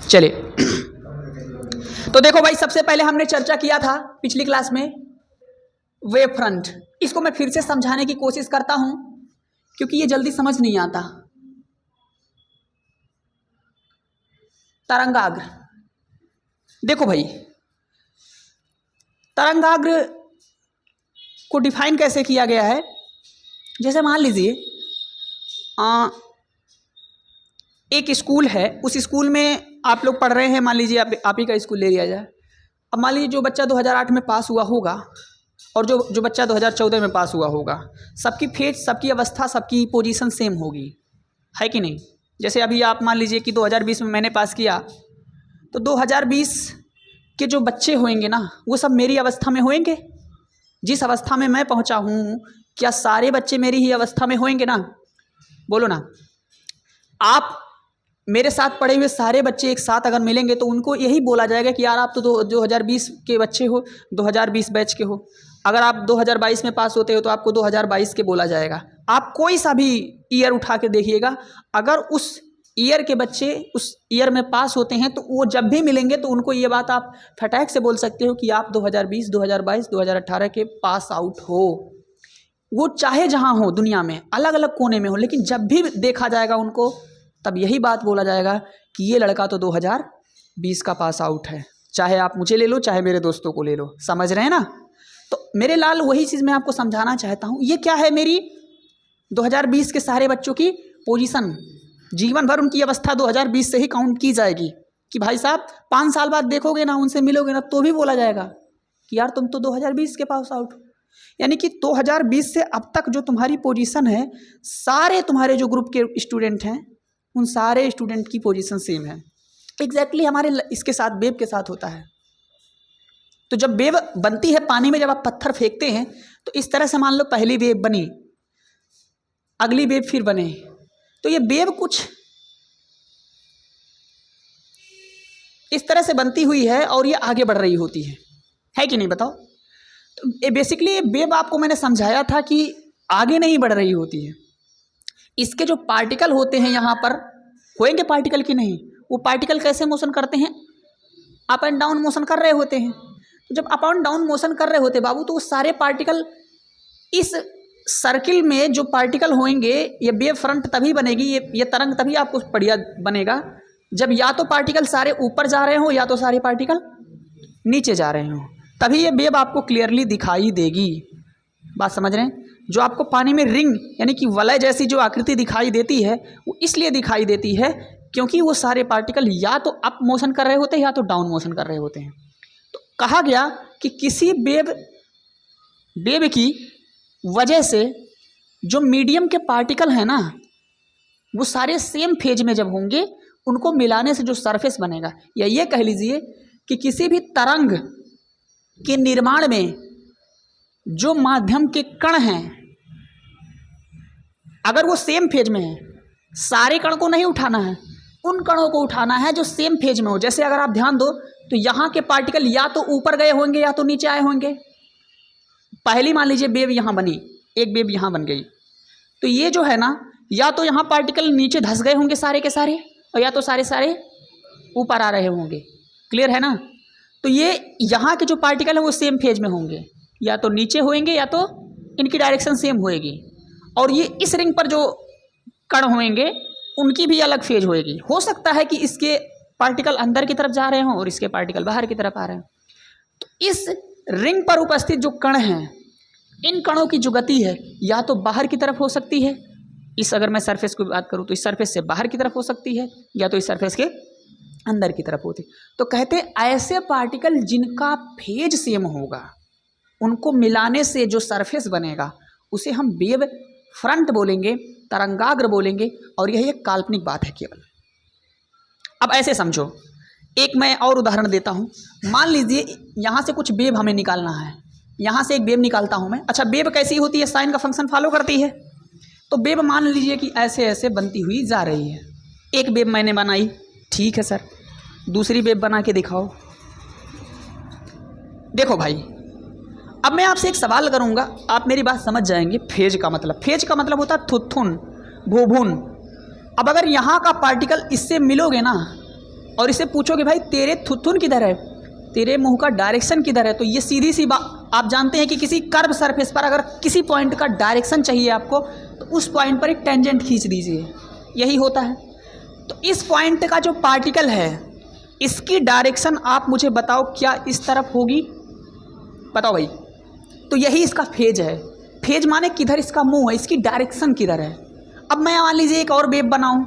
चलिए तो देखो भाई, सबसे पहले हमने चर्चा किया था पिछली क्लास में वेव फ्रंट। इसको मैं फिर से समझाने की कोशिश करता हूं क्योंकि ये जल्दी समझ नहीं आता। तरंगाग्र, देखो भाई, तरंगाग्र को डिफाइन कैसे किया गया है। जैसे मान लीजिए एक स्कूल है, उस स्कूल में आप लोग पढ़ रहे हैं, मान लीजिए आप ही का स्कूल ले लिया जाए। अब मान लीजिए जो बच्चा 2008 में पास हुआ होगा और जो बच्चा 2014 में पास हुआ होगा, सबकी फेज, सबकी अवस्था, सबकी पोजीशन सेम होगी, है कि नहीं। जैसे अभी आप मान लीजिए कि 2020 में मैंने पास किया, तो 2020 के जो बच्चे होंगे ना, वो सब मेरी अवस्था में होंगे। जिस अवस्था में मैं पहुंचा हूँ, क्या सारे बच्चे मेरी ही अवस्था में होंगे ना? बोलो ना। आप मेरे साथ पढ़े हुए सारे बच्चे एक साथ अगर मिलेंगे तो उनको यही बोला जाएगा कि यार आप तो 2020 के बच्चे हो, 2020 बैच के हो। अगर आप 2022 में पास होते हो तो आपको 2022 के बोला जाएगा। आप कोई सा भी ईयर उठा के देखिएगा, अगर उस ईयर के बच्चे उस ईयर में पास होते हैं तो वो जब भी मिलेंगे तो उनको ये बात आप फटाक से बोल सकते हो कि आप 2020, 2022, 2018 के पास आउट हो। वो चाहे जहाँ हो दुनिया में, अलग अलग कोने में हो, लेकिन जब भी देखा जाएगा उनको, तब यही बात बोला जाएगा कि ये लड़का तो 2020 का पास आउट है। चाहे आप मुझे ले लो, चाहे मेरे दोस्तों को ले लो, समझ रहे हैं ना। तो मेरे लाल, वही चीज़ मैं आपको समझाना चाहता हूँ। ये क्या है, मेरी 2020 के सारे बच्चों की पोजीशन, जीवन भर उनकी अवस्था 2020 से ही काउंट की जाएगी। कि भाई साहब 5 साल बाद देखोगे ना, उनसे मिलोगे ना, तो भी बोला जाएगा कि यार तुम तो 2020 के पास आउट हो। यानी कि 2020 से अब तक जो तुम्हारी पोजीशन है, सारे तुम्हारे जो ग्रुप के स्टूडेंट हैं, उन सारे स्टूडेंट की पोजीशन सेम है। एग्जैक्टली हमारे इसके साथ, वेव के साथ होता है। तो जब वेव बनती है पानी में, जब आप पत्थर फेंकते हैं तो इस तरह से मान लो पहली वेव बनी, अगली वेव फिर बने, तो ये वेव कुछ इस तरह से बनती हुई है और ये आगे बढ़ रही होती है कि नहीं, बताओ। तो बेसिकली ये वेव आपको मैंने समझाया था कि आगे नहीं बढ़ रही होती है। इसके जो पार्टिकल होते हैं यहाँ पर, होंगे पार्टिकल की नहीं, वो पार्टिकल कैसे मोशन करते हैं, अप एंड डाउन मोशन कर रहे होते हैं। तो जब अप एंड डाउन मोशन कर रहे होते बाबू, तो वो सारे पार्टिकल इस सर्किल में जो पार्टिकल होंगे, ये वेव फ्रंट तभी बनेगी, ये तरंग तभी आपको बढ़िया बनेगा जब या तो पार्टिकल सारे ऊपर जा रहे हो या तो सारे पार्टिकल नीचे जा रहे हो, तभी ये वेव आपको क्लियरली दिखाई देगी। बात समझ रहे हैं। जो आपको पानी में रिंग यानी कि वलय जैसी जो आकृति दिखाई देती है, वो इसलिए दिखाई देती है क्योंकि वो सारे पार्टिकल या तो अप मोशन कर रहे होते हैं या तो डाउन मोशन कर रहे होते हैं। तो कहा गया कि किसी वेव की वजह से जो मीडियम के पार्टिकल हैं ना, वो सारे सेम फेज में जब होंगे, उनको मिलाने से जो सरफेस बनेगा, या ये कह लीजिए कि किसी भी तरंग के निर्माण में जो माध्यम के कण हैं, अगर वो सेम फेज में है, सारे कण को नहीं उठाना है, उन कणों को उठाना है जो सेम फेज में हो। जैसे अगर आप ध्यान दो तो यहाँ के पार्टिकल या तो ऊपर गए होंगे या तो नीचे आए होंगे। पहली मान लीजिए वेव यहाँ बनी, एक वेव यहाँ बन गई, तो ये जो है ना, या तो यहाँ पार्टिकल नीचे धंस गए होंगे सारे के सारे, और या तो सारे ऊपर आ रहे होंगे। क्लियर है ना। तो ये यहाँ के जो पार्टिकल है वो सेम फेज में होंगे, या तो नीचे होंगे या तो इनकी डायरेक्शन सेम होएगी। और ये इस रिंग पर जो कण होंगे उनकी भी अलग फेज होएगी। हो सकता है कि इसके पार्टिकल अंदर की तरफ जा रहे हों और इसके पार्टिकल बाहर की तरफ आ रहे हैं। तो इस रिंग पर उपस्थित जो कण हैं, इन कणों की जो गति है या तो बाहर की तरफ हो सकती है, इस अगर मैं सरफेस की बात करूँ तो इस सरफेस से बाहर की तरफ हो सकती है, या तो इस सरफेस के अंदर की तरफ होती। तो कहते ऐसे पार्टिकल जिनका फेज सेम होगा, उनको मिलाने से जो सरफेस बनेगा उसे हम वेव फ्रंट बोलेंगे, तरंगाग्र बोलेंगे। और यह एक काल्पनिक बात है केवल। अब ऐसे समझो, एक मैं और उदाहरण देता हूँ। मान लीजिए यहाँ से कुछ वेव हमें निकालना है, यहाँ से एक वेव निकालता हूँ मैं। अच्छा, वेव कैसी होती है, साइन का फंक्शन फॉलो करती है। तो वेव मान लीजिए कि ऐसे ऐसे बनती हुई जा रही है। एक वेव मैंने बनाई, ठीक है सर, दूसरी वेव बना के दिखाओ। देखो भाई, अब मैं आपसे एक सवाल करूंगा, आप मेरी बात समझ जाएंगे। फेज का मतलब होता है थुथुन, भूभुन। अब अगर यहाँ का पार्टिकल इससे मिलोगे ना, और इसे पूछो कि भाई तेरे थुथुन किधर है, तेरे मुंह का डायरेक्शन किधर है, तो ये सीधी सी बात, आप जानते हैं कि किसी कर्व सरफेस पर अगर किसी पॉइंट का डायरेक्शन चाहिए आपको तो उस पॉइंट पर एक टेंजेंट खींच दीजिए, यही होता है। तो इस पॉइंट का जो पार्टिकल है इसकी डायरेक्शन आप मुझे बताओ क्या इस तरफ होगी, बताओ भाई। तो यही इसका फेज है। फेज माने किधर इसका मुंह है, इसकी डायरेक्शन किधर है। अब मैं मान लीजिए एक और वेव बनाऊं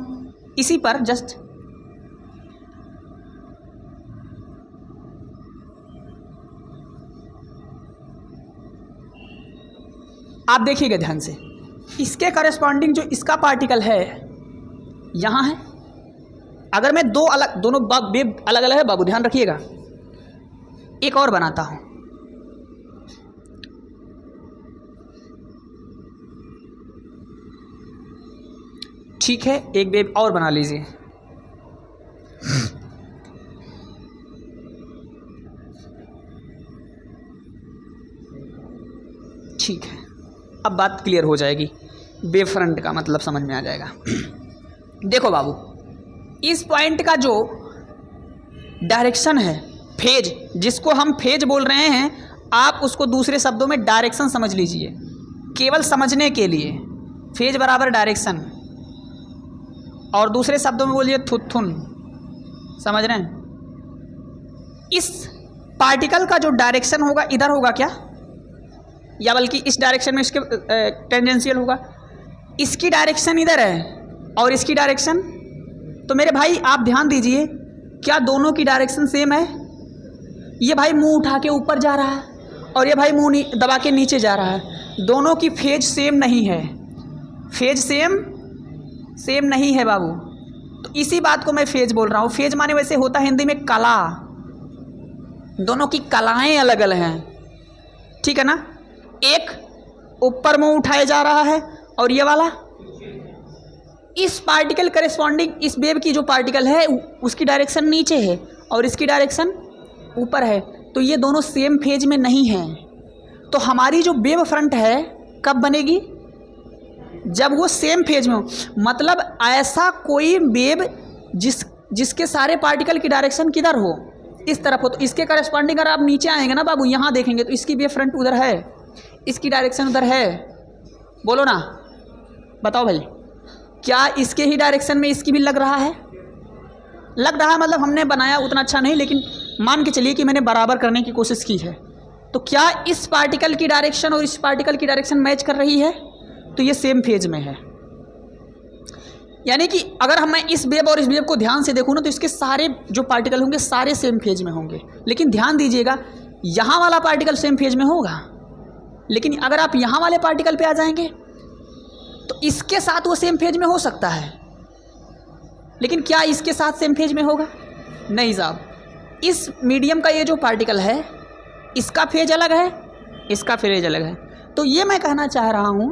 इसी पर, जस्ट आप देखिएगा ध्यान से, इसके करस्पॉन्डिंग जो इसका पार्टिकल है यहाँ है। अगर मैं दोनों वेव अलग अलग है बाबू, ध्यान रखिएगा। एक और बनाता हूँ, ठीक है, एक वेव और बना लीजिए। ठीक है, अब बात क्लियर हो जाएगी, वेव फ्रंट का मतलब समझ में आ जाएगा। देखो बाबू, इस पॉइंट का जो डायरेक्शन है, फेज, जिसको हम फेज बोल रहे हैं, आप उसको दूसरे शब्दों में डायरेक्शन समझ लीजिए, केवल समझने के लिए। फेज बराबर डायरेक्शन, और दूसरे शब्दों में बोलिए थुथुन, समझ रहे हैं। इस पार्टिकल का जो डायरेक्शन होगा इधर होगा क्या, या बल्कि इस डायरेक्शन में इसके टेंजेंशियल होगा। इसकी डायरेक्शन इधर है और इसकी डायरेक्शन, तो मेरे भाई आप ध्यान दीजिए, क्या दोनों की डायरेक्शन सेम है। ये भाई मुंह उठा के ऊपर जा रहा है और ये भाई मुंह दबा के नीचे जा रहा है। दोनों की फेज सेम नहीं है, फेज सेम नहीं है बाबू। तो इसी बात को मैं फेज बोल रहा हूँ। फेज माने वैसे होता है हिंदी में कला, दोनों की कलाएं अलग अलग हैं, ठीक है ना। एक ऊपर मुंह उठाए जा रहा है और ये वाला, इस पार्टिकल करेस्पॉन्डिंग इस वेव की जो पार्टिकल है उसकी डायरेक्शन नीचे है और इसकी डायरेक्शन ऊपर है, तो ये दोनों सेम फेज में नहीं हैं। तो हमारी जो वेव फ्रंट है कब बनेगी, जब वो सेम फेज में हो। मतलब ऐसा कोई वेव जिसके सारे पार्टिकल की डायरेक्शन किधर हो, इस तरफ हो। तो इसके करस्पॉन्डिंग अगर आप नीचे आएंगे ना बाबू, यहाँ देखेंगे तो इसकी वेव फ्रंट उधर है, इसकी डायरेक्शन उधर है। बोलो ना, बताओ भाई, क्या इसके ही डायरेक्शन में इसकी भी लग रहा है? लग रहा है मतलब हमने बनाया उतना अच्छा नहीं, लेकिन मान के चलिए कि मैंने बराबर करने की कोशिश की है। तो क्या इस पार्टिकल की डायरेक्शन और इस पार्टिकल की डायरेक्शन मैच कर रही है? तो ये सेम फेज में है। यानी कि अगर मैं इस वेव और इस वेव को ध्यान से देखूँ ना, तो इसके सारे जो पार्टिकल होंगे सारे सेम फेज में होंगे। लेकिन ध्यान दीजिएगा, यहाँ वाला पार्टिकल सेम फेज में होगा, लेकिन अगर आप यहाँ वाले पार्टिकल पे आ जाएंगे तो इसके साथ वो सेम फेज में हो सकता है, लेकिन क्या इसके साथ सेम फेज में होगा? नहीं साहब। इस मीडियम का ये जो पार्टिकल है इसका फेज अलग है, इसका फेज अलग है। तो ये मैं कहना चाह रहा हूँ,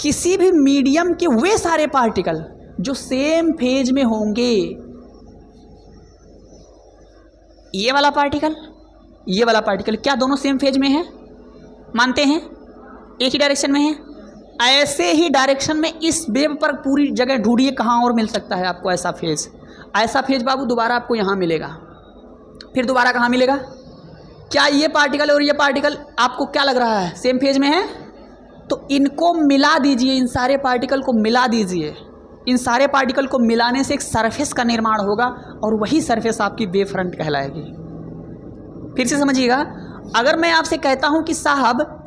किसी भी मीडियम के वे सारे पार्टिकल जो सेम फेज में होंगे, ये वाला पार्टिकल, ये वाला पार्टिकल, क्या दोनों सेम फेज में हैं? मानते हैं एक ही डायरेक्शन में है। ऐसे ही डायरेक्शन में इस वेव पर पूरी जगह ढूंढिए कहाँ और मिल सकता है आपको ऐसा फेज। ऐसा फेज बाबू दोबारा आपको यहाँ मिलेगा, फिर दोबारा कहाँ मिलेगा? क्या ये पार्टिकल और ये पार्टिकल आपको क्या लग रहा है सेम फेज में है? तो इनको मिला दीजिए, इन सारे पार्टिकल को मिला दीजिए। इन सारे पार्टिकल को मिलाने से एक सरफेस का निर्माण होगा और वही सरफेस आपकी वेव फ्रंट कहलाएगी। फिर से समझिएगा, अगर मैं आपसे कहता हूं कि साहब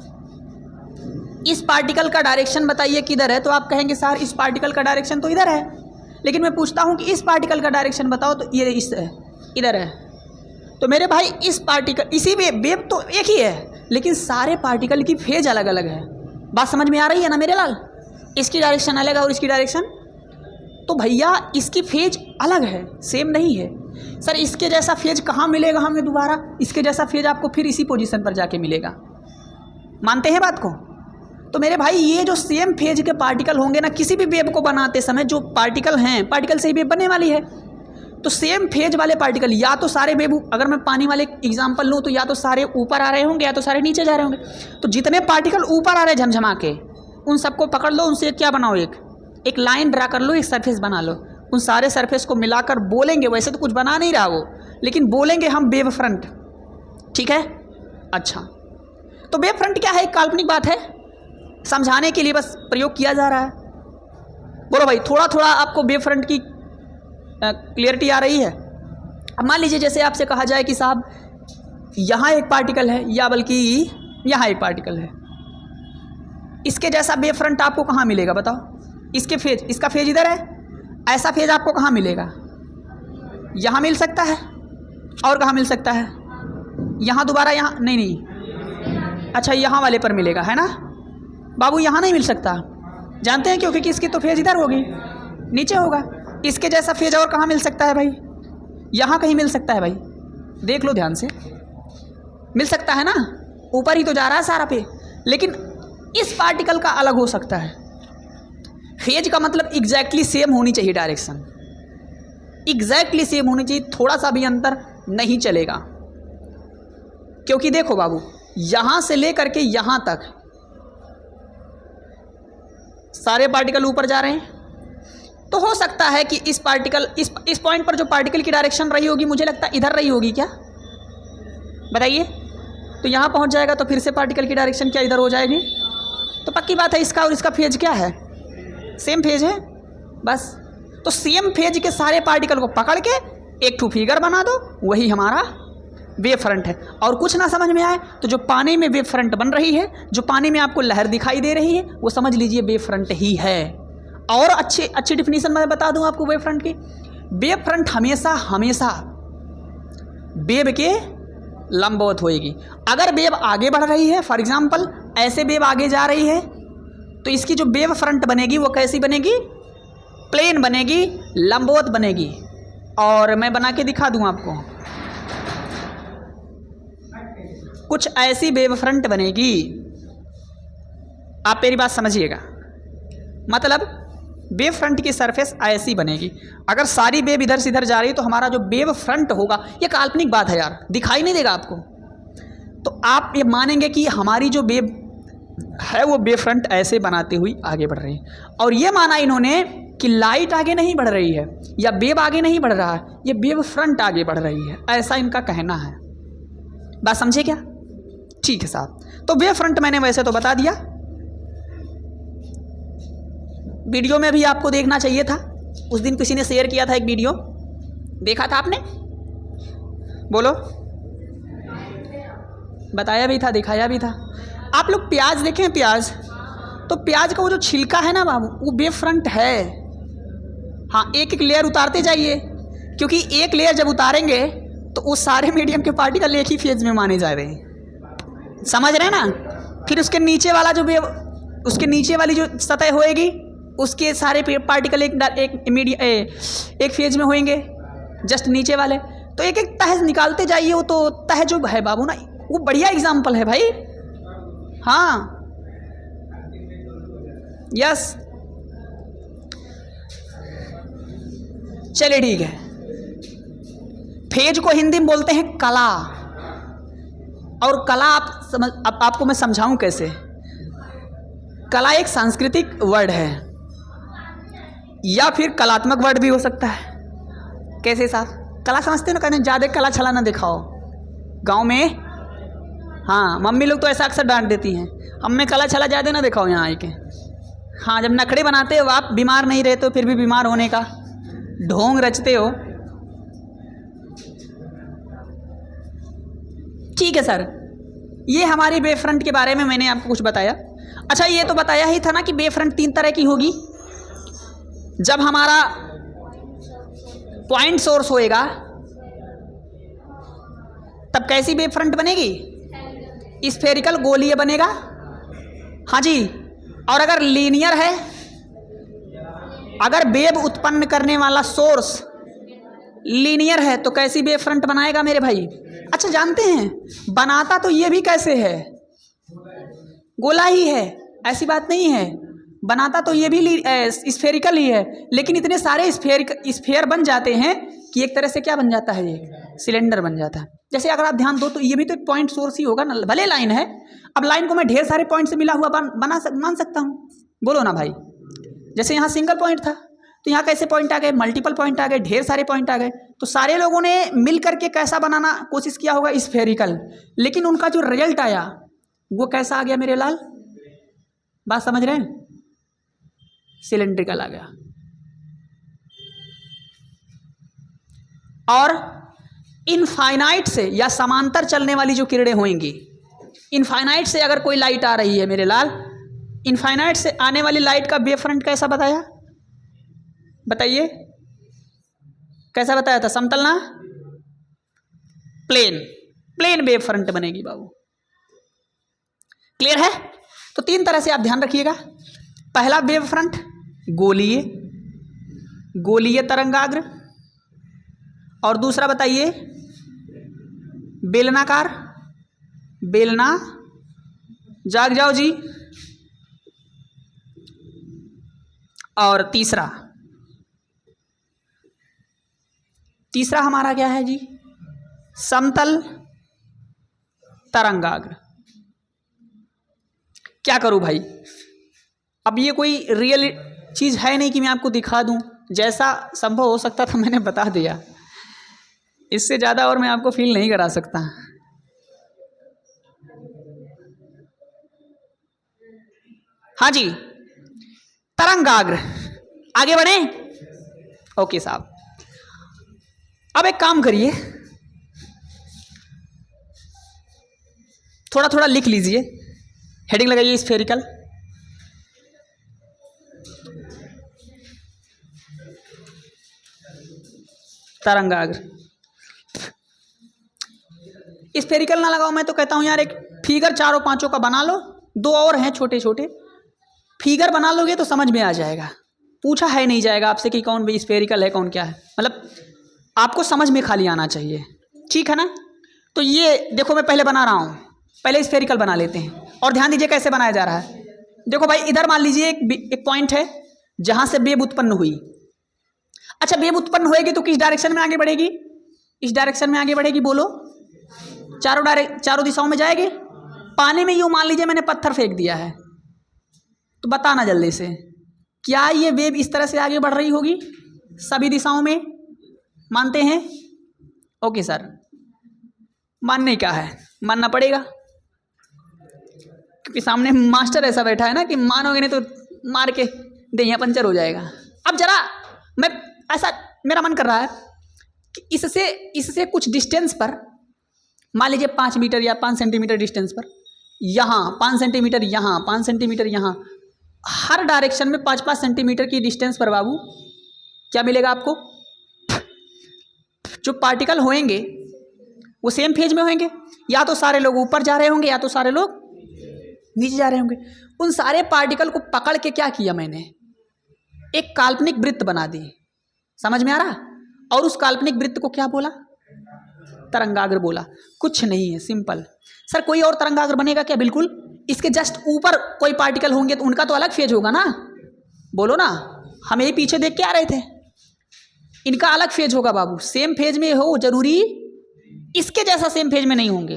इस पार्टिकल का डायरेक्शन बताइए किधर है, तो आप कहेंगे सर इस पार्टिकल का डायरेक्शन तो इधर है। लेकिन मैं पूछता हूं कि इस पार्टिकल का डायरेक्शन बताओ, तो ये इस है, इधर है। तो मेरे भाई इस पार्टिकल, इसी वेव तो एक ही है, लेकिन सारे पार्टिकल की फेज अलग अलग है। बात समझ में आ रही है ना मेरे लाल? इसकी डायरेक्शन अलग है और इसकी डायरेक्शन, तो भैया इसकी फेज अलग है, सेम नहीं है। सर इसके जैसा फेज कहाँ मिलेगा हमें दोबारा? इसके जैसा फेज आपको फिर इसी पोजीशन पर जाके मिलेगा। मानते हैं बात को? तो मेरे भाई ये जो सेम फेज के पार्टिकल होंगे ना, किसी भी वेव को बनाते समय जो पार्टिकल हैं, पार्टिकल से ही वेव बनने वाली है। तो सेम फेज वाले पार्टिकल, या तो सारे वेव, अगर मैं पानी वाले एग्जांपल लूँ तो या तो सारे ऊपर आ रहे होंगे या तो सारे नीचे जा रहे होंगे। तो जितने पार्टिकल ऊपर आ रहे झमझमा के, उन सबको पकड़ लो, उनसे क्या बनाओ, एक लाइन ड्रा कर लो, एक सरफेस बना लो। उन सारे सरफेस को मिलाकर बोलेंगे, वैसे तो कुछ बना नहीं रहा वो, लेकिन बोलेंगे हम वेव फ्रंट। ठीक है, अच्छा तो वेव फ्रंट क्या है? एक काल्पनिक बात है, समझाने के लिए बस प्रयोग किया जा रहा है। बोलो भाई, थोड़ा थोड़ा आपको वेव फ्रंट की क्लियरिटी आ रही है? अब मान लीजिए जैसे आपसे कहा जाए कि साहब यहाँ एक पार्टिकल है, या बल्कि यहाँ एक पार्टिकल है, इसके जैसा वेव फ्रंट आपको कहाँ मिलेगा बताओ? इसके फेज, इसका फेज इधर है, ऐसा फेज आपको कहाँ मिलेगा? यहाँ मिल सकता है, और कहाँ मिल सकता है? यहाँ दोबारा, यहाँ नहीं, अच्छा यहाँ वाले पर मिलेगा, है ना बाबू? यहाँ नहीं मिल सकता, जानते हैं क्यों? क्योंकि इसकी तो फेज इधर होगी, नीचे होगा। इसके जैसा फेज और कहाँ मिल सकता है भाई? यहाँ कहीं मिल सकता है भाई, देख लो ध्यान से, मिल सकता है ना, ऊपर ही तो जा रहा है सारा पे। लेकिन इस पार्टिकल का अलग हो सकता है। फेज का मतलब एग्जैक्टली सेम होनी चाहिए, डायरेक्शन एग्जैक्टली सेम होनी चाहिए, थोड़ा सा भी अंतर नहीं चलेगा। क्योंकि देखो बाबू, यहाँ से लेकर के यहाँ तक सारे पार्टिकल ऊपर जा रहे हैं, तो हो सकता है कि इस पार्टिकल, इस पॉइंट पर जो पार्टिकल की डायरेक्शन रही होगी, मुझे लगता है इधर रही होगी, क्या बताइए? तो यहाँ पहुँच जाएगा तो फिर से पार्टिकल की डायरेक्शन क्या इधर हो जाएगी? तो पक्की बात है इसका और इसका फेज क्या है? सेम फेज है बस। तो सेम फेज के सारे पार्टिकल को पकड़ के एक ठू फिगर बना दो, वही हमारा वेव फ्रंट है। और कुछ ना समझ में आए तो जो पानी में वेव फ्रंट बन रही है, जो पानी में आपको लहर दिखाई दे रही है, वो समझ लीजिए वेव फ्रंट ही है। और अच्छी डिफिनीशन मैं बता दूं आपको वेव फ्रंट की। वेव फ्रंट हमेशा हमेशा वेव के लंबवत होएगी। अगर वेव आगे बढ़ रही है, फॉर एग्जांपल ऐसे वेव आगे जा रही है, तो इसकी जो वेव फ्रंट बनेगी वो कैसी बनेगी? प्लेन बनेगी, लंबवत बनेगी। और मैं बना के दिखा दूं आपको, कुछ ऐसी वेव फ्रंट बनेगी। आप मेरी बात समझिएगा, मतलब वेव फ्रंट की सरफेस ऐसी बनेगी। अगर सारी वेव इधर से इधर जा रही है तो हमारा जो वेव फ्रंट होगा, ये काल्पनिक बात है यार, दिखाई नहीं देगा आपको, तो आप ये मानेंगे कि हमारी जो वेव है वो वेव फ्रंट ऐसे बनाते हुए आगे बढ़ रही है। और ये माना इन्होंने कि लाइट आगे नहीं बढ़ रही है या वेव आगे नहीं बढ़ रहा है, ये वेव फ्रंट आगे बढ़ रही है, ऐसा इनका कहना है। बात समझे क्या? ठीक है साहब, तो वेव फ्रंट मैंने वैसे तो बता दिया, वीडियो में भी आपको देखना चाहिए था। उस दिन किसी ने शेयर किया था एक वीडियो, देखा था आपने? बोलो, बताया भी था, दिखाया भी था। आप लोग प्याज देखें, प्याज, तो प्याज का वो जो छिलका है ना बाबू, वो वेव फ्रंट है। हाँ, एक एक लेयर उतारते जाइए, क्योंकि एक लेयर जब उतारेंगे तो वो सारे मीडियम के पार्टिकल एक ही फेज में माने जा रहे हैं, समझ रहे हैं ना? फिर उसके नीचे वाला जो वेव, उसके नीचे वाली जो सतह होएगी, उसके सारे पार्टिकल एक फेज में होंगे, जस्ट नीचे वाले। तो एक एक तह निकालते जाइए। वो तो तह जो है बाबू ना, वो बढ़िया एग्जाम्पल है भाई। हाँ, यस, चलिए ठीक है। फेज को हिंदी में बोलते हैं कला, और कला आपको मैं समझाऊं कैसे। कला एक सांस्कृतिक वर्ड है, या फिर कलात्मक वर्ड भी हो सकता है। कैसे साहब? कला समझते हो ना, कहते ज़्यादा कला छला ना दिखाओ गांव में। हाँ, मम्मी लोग तो ऐसा अक्सर डांट देती हैं, हमें कला छला ज़्यादा ना दिखाओ यहाँ आके। हाँ, जब नखड़े बनाते हो आप, बीमार नहीं रहते हो फिर भी बीमार होने का ढोंग रचते हो। ठीक है सर, ये हमारी वेव फ्रंट के बारे में मैंने आपको कुछ बताया। अच्छा, ये तो बताया ही था ना कि वेव फ्रंट 3 तरह की होगी। जब हमारा पॉइंट सोर्स होएगा तब कैसी वेव फ्रंट बनेगी? स्फेरिकल, गोलीय बनेगा। हाँ जी, और अगर लीनियर है, अगर वेव उत्पन्न करने वाला सोर्स लीनियर है तो कैसी वेव फ्रंट बनाएगा मेरे भाई? अच्छा, जानते हैं बनाता तो ये भी कैसे है? गोला ही है, ऐसी बात नहीं है। बनाता तो ये भी स्फेरिकल ही है, लेकिन इतने सारे स्फेयर बन जाते हैं कि एक तरह से क्या बन जाता है? ये सिलेंडर बन जाता है। जैसे अगर आप ध्यान दो तो ये भी तो एक पॉइंट सोर्स ही होगा ना, भले लाइन है। अब लाइन को मैं ढेर सारे पॉइंट से मिला हुआ मान सकता हूँ, बोलो ना भाई। जैसे यहाँ सिंगल पॉइंट था तो यहाँ कैसे पॉइंट आ गए, मल्टीपल पॉइंट आ गए, ढेर सारे पॉइंट आ गए। तो सारे लोगों ने मिल करके कैसा बनाना कोशिश किया होगा, स्फेरिकल, लेकिन उनका जो रिजल्ट आया वो कैसा आ गया मेरे लाल, बात समझ रहे हैं, सिलेंड्रिकल आ गया। और इनफाइनाइट से या समांतर चलने वाली जो किरणें होंगी, इनफाइनाइट से अगर कोई लाइट आ रही है मेरे लाल, इनफाइनाइट से आने वाली लाइट का वेव फ्रंट कैसा बताया, बताइए कैसा बताया था, समतल ना, प्लेन, प्लेन वेव फ्रंट बनेगी बाबू। क्लियर है? तो तीन तरह से आप ध्यान रखिएगा। पहला वेव फ्रंट गोलीय, गोलीय तरंगाग्र, और दूसरा बताइए बेलनाकार, बेलना, जाग जाओ जी, और तीसरा हमारा क्या है जी, समतल तरंगाग्र। क्या करूं भाई, अब ये कोई रियल चीज है नहीं कि मैं आपको दिखा दूं, जैसा संभव हो सकता था मैंने बता दिया, इससे ज्यादा और मैं आपको फील नहीं करा सकता। हाँ जी, तरंगाग्र, आगे बढ़े। ओके साहब, अब एक काम करिए, थोड़ा थोड़ा लिख लीजिए, हेडिंग लगाइए स्फेरिकल, तरंगाग्र। स्फेरिकल ना लगाओ, मैं तो कहता हूं यार एक फिगर चारों पांचों का बना लो, दो और हैं छोटे छोटे, फिगर बना लोगे तो समझ में आ जाएगा, पूछा है नहीं जाएगा आपसे कि कौन भी स्फेरिकल है कौन क्या है, मतलब आपको समझ में खाली आना चाहिए, ठीक है ना। तो ये देखो मैं पहले बना रहा हूं, पहले स्फेरिकल बना लेते हैं, और ध्यान दीजिए कैसे बनाया जा रहा है। देखो भाई इधर मान लीजिए एक पॉइंट है जहां से वेव उत्पन्न हुई। अच्छा, वेव उत्पन्न होएगी तो किस डायरेक्शन में आगे बढ़ेगी, इस डायरेक्शन में आगे बढ़ेगी, बोलो, चारों दिशाओं में जाएगी। पानी में यूं मान लीजिए मैंने पत्थर फेंक दिया है, तो बताना जल्दी से, क्या ये वेव इस तरह से आगे बढ़ रही होगी सभी दिशाओं में, मानते हैं? ओके सर, मानने का है, मानना पड़ेगा, क्योंकि सामने मास्टर ऐसा बैठा है ना कि मानोगे नहीं तो मार के दहिया पंचर हो जाएगा। अब जरा मैं ऐसा मेरा मन कर रहा है कि इससे कुछ डिस्टेंस पर, मान लीजिए 5 मीटर या 5 सेंटीमीटर डिस्टेंस पर, यहाँ 5 सेंटीमीटर, यहाँ 5 सेंटीमीटर, यहाँ हर डायरेक्शन में 5-5 सेंटीमीटर की डिस्टेंस पर बाबू क्या मिलेगा आपको, जो पार्टिकल होंगे वो सेम फेज में होंगे, या तो सारे लोग ऊपर जा रहे होंगे या तो सारे लोग नीचे जा रहे होंगे। उन सारे पार्टिकल को पकड़ के क्या किया मैंने, एक काल्पनिक वृत्त बना दी, समझ में आ रहा, और उस काल्पनिक वृत्त को क्या बोला, तरंगाग्र बोला। कुछ नहीं है, सिंपल। सर कोई और तरंगाग्र बनेगा क्या, बिल्कुल, इसके जस्ट ऊपर कोई पार्टिकल होंगे तो उनका तो अलग फेज होगा ना, बोलो ना, हम यही पीछे देख के आ रहे थे, इनका अलग फेज होगा बाबू, सेम फेज में हो जरूरी, इसके जैसा सेम फेज में नहीं होंगे।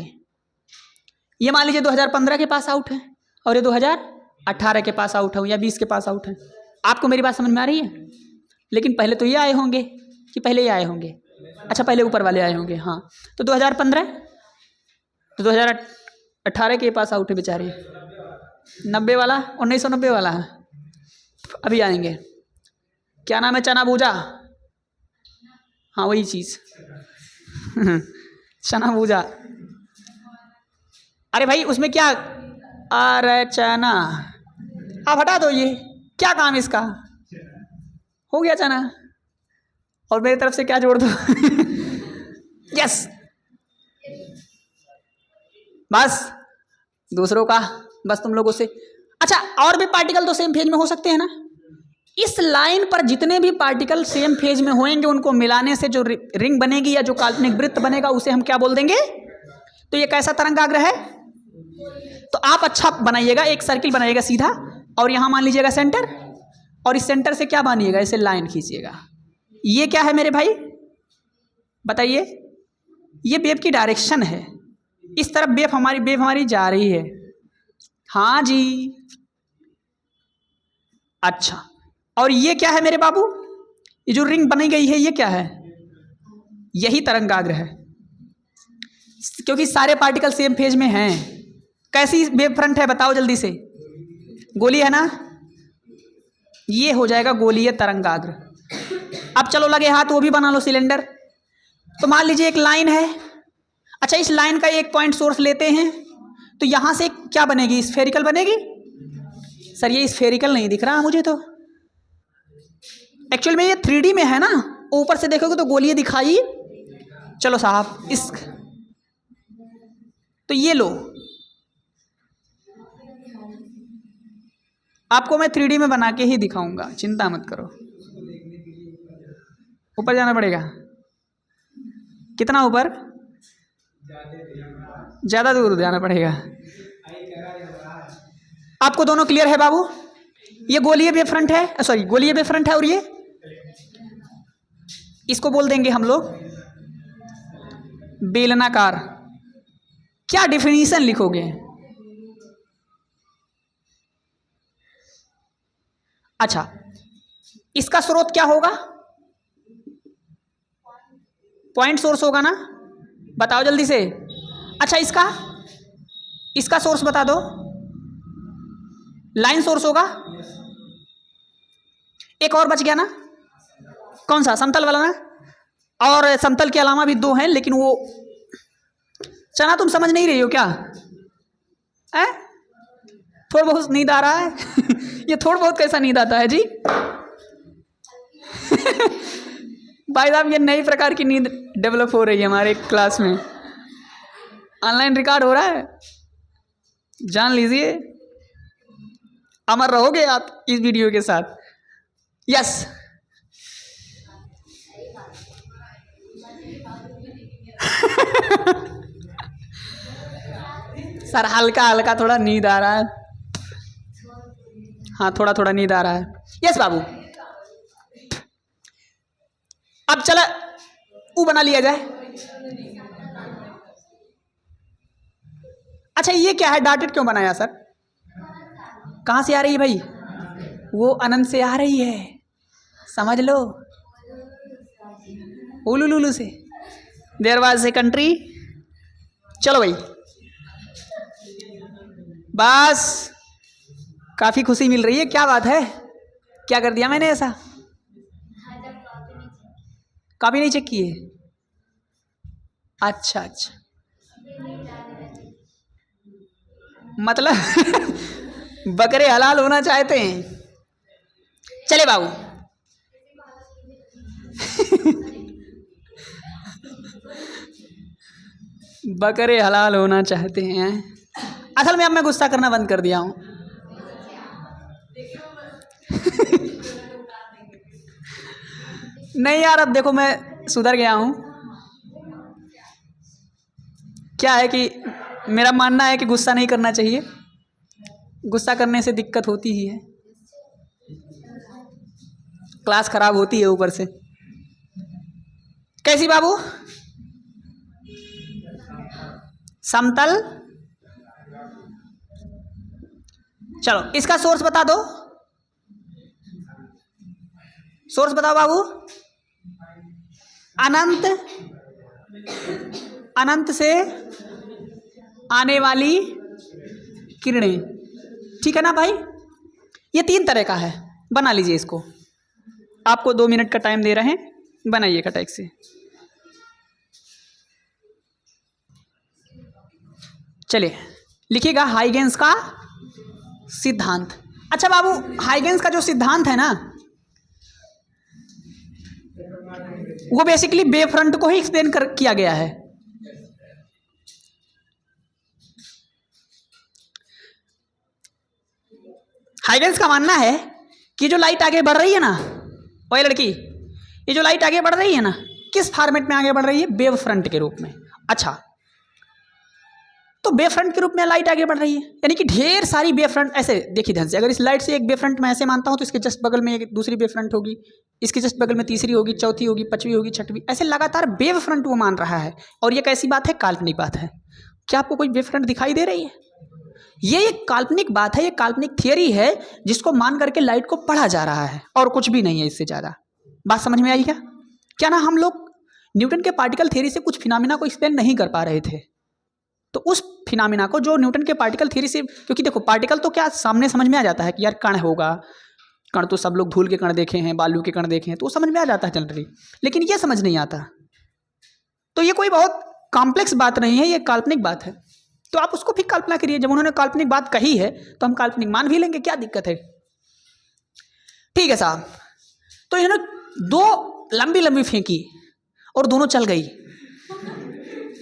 ये मान लीजिए 2015 के पास आउट है और ये 2018 के पास आउट है या 20 के पास आउट है, आपको मेरी बात समझ में आ रही है? लेकिन पहले तो ये आए होंगे कि पहले ये आए होंगे, अच्छा पहले ऊपर वाले आए होंगे, हाँ, तो 2015 तो 2018 के पास आउट है बेचारे, 90 वाला 1990 वाला है, अभी आएंगे, क्या नाम है, चना भूजा, हाँ वही चीज़ चना भूजा, अरे भाई उसमें क्या, अरे चना, आप हटा दो, ये क्या काम इसका, हो गया चना, और मेरी तरफ से क्या जोड़ दो यस, बस दूसरों का, बस तुम लोगों से। अच्छा, और भी पार्टिकल तो सेम फेज में हो सकते हैं ना, इस लाइन पर जितने भी पार्टिकल सेम फेज में होंगे उनको मिलाने से जो रिंग बनेगी या जो काल्पनिक वृत्त बनेगा उसे हम क्या बोल देंगे, तो ये कैसा तरंगाग्र है, तो आप अच्छा बनाइएगा, एक सर्किल बनाइएगा सीधा, और यहां मान लीजिएगा सेंटर, और इस सेंटर से क्या बनिएगा, ऐसे लाइन खींचिएगा, ये क्या है मेरे भाई बताइए, ये वेव की डायरेक्शन है, इस तरफ वेव हमारी जा रही है, हाँ जी, अच्छा, और ये क्या है मेरे बाबू, ये जो रिंग बनी गई है ये क्या है? यही तरंगाग्र है, क्योंकि सारे पार्टिकल सेम फेज में हैं। कैसी वेव फ्रंट है बताओ जल्दी से? गोली है ना, ये हो जाएगा गोलीय तरंगाग्र। अब चलो लगे हाथ, वो भी बना लो सिलेंडर। तो मान लीजिए एक लाइन है, अच्छा इस लाइन का एक पॉइंट सोर्स लेते हैं, तो यहां से क्या बनेगी? स्फेरिकल बनेगी। सर ये स्फेरिकल नहीं दिख रहा मुझे, तो एक्चुअल में ये 3D में है ना, ऊपर से देखोगे तो गोलीय दिखाई। चलो साहब इस, तो ये लो, आपको मैं 3D में बना के ही दिखाऊंगा, चिंता मत करो। ऊपर जाना पड़ेगा, कितना ऊपर? ज़्यादा दूर जाना पड़ेगा। आपको दोनों क्लियर है बाबू? ये गोलीय वेव फ्रंट है, सॉरी गोलीय वेव फ्रंट है, और ये इसको बोल देंगे हम लोग बेलनाकार। क्या डिफिनीशन लिखोगे? अच्छा इसका स्रोत क्या होगा? पॉइंट सोर्स होगा ना, बताओ जल्दी से। अच्छा इसका सोर्स बता दो। लाइन सोर्स होगा। एक और बच गया ना, कौन सा? समतल वाला ना, और समतल के अलावा भी दो हैं, लेकिन वो चना तुम समझ नहीं रही हो क्या? थोड़ा बहुत नींद आ रहा है ये थोड़ा बहुत कैसा नींद आता है जी भाई साहब ये नई प्रकार की नींद डेवलप हो रही है हमारे क्लास में, ऑनलाइन रिकॉर्ड हो रहा है, जान लीजिए, अमर रहोगे आप इस वीडियो के साथ। यस सर हल्का हल्का थोड़ा नींद आ रहा है, हाँ थोड़ा थोड़ा नींद आ रहा है। यस बाबू, अब चला ऊ बना लिया जाए। अच्छा ये क्या है, डॉटेड क्यों बनाया सर? कहाँ से आ रही है भाई? वो अनंत से आ रही है, समझ लो, उलुलुलु से, देयर वाज ए कंट्री। चलो भाई बस, काफी खुशी मिल रही है, क्या बात है? क्या कर दिया मैंने ऐसा? कॉपी नहीं चेक की है? अच्छा अच्छा, मतलब बकरे हलाल होना चाहते हैं। चले बाबू बकरे हलाल होना चाहते हैं। असल में अब मैं गुस्सा करना बंद कर दिया हूं नहीं यार, अब देखो मैं सुधर गया हूं। क्या है कि मेरा मानना है कि गुस्सा नहीं करना चाहिए, गुस्सा करने से दिक्कत होती ही है, क्लास खराब होती है ऊपर से। कैसी बाबू? समतल। चलो इसका सोर्स बता दो, सोर्स बताओ बाबू। अनंत, अनंत से आने वाली किरणें, ठीक है ना भाई? ये 3 तरह का है, बना लीजिए इसको। आपको 2 मिनट का टाइम दे रहे हैं, बनाइए कटाक से। चलिए लिखिएगा हाइगेंस का सिद्धांत। अच्छा बाबू, हाइगेंस का जो सिद्धांत है ना, वो बेसिकली वेव फ्रंट को ही एक्सप्लेन किया गया है। हाइगेंस का मानना है कि जो लाइट आगे बढ़ रही है ना, ओए लड़की, ये जो लाइट आगे बढ़ रही है ना, किस फॉर्मेट में आगे बढ़ रही है? वेव फ्रंट के रूप में। अच्छा, तो वेव फ्रंट के रूप में लाइट आगे बढ़ रही है, यानी कि ढेर सारी वेव फ्रंट। ऐसे देखिए ध्यान से, अगर इस लाइट से एक वेव फ्रंट मैं ऐसे मानता हूं, तो इसके जस्ट बगल में एक दूसरी वेव फ्रंट होगी, इसके जस्ट बगल में तीसरी होगी, चौथी होगी, पांचवी होगी, छठवीं, ऐसे लगातार वेव फ्रंट वो मान रहा है। और ये कैसी बात है? काल्पनिक बात है। क्या आपको कोई वेव फ्रंट दिखाई दे रही है? ये एक काल्पनिक बात है, ये काल्पनिक थियरी है, जिसको मान करके लाइट को पढ़ा जा रहा है, और कुछ भी नहीं है इससे ज़्यादा। बात समझ में आई क्या? क्या ना हम लोग न्यूटन के पार्टिकल थ्योरी से कुछ फिनोमेना को एक्सप्लेन नहीं कर पा रहे थे, तो उस फिनोमेना को जो न्यूटन के पार्टिकल थ्योरी से, क्योंकि देखो पार्टिकल तो क्या सामने समझ में आ जाता है कि यार कण होगा, कण तो सब लोग धूल के कण देखे हैं, बालू के कण देखे हैं, तो समझ में आ जाता है जनरली, लेकिन ये समझ नहीं आता। तो ये कोई बहुत कॉम्प्लेक्स बात नहीं है, ये काल्पनिक बात है, तो आप उसको भी कल्पना करिए। जब उन्होंने काल्पनिक बात कही है तो हम काल्पनिक मान भी लेंगे, क्या दिक्कत है? ठीक है साहब। तो इन्होंने दो लंबी लंबी फेंकी और दोनों चल गई,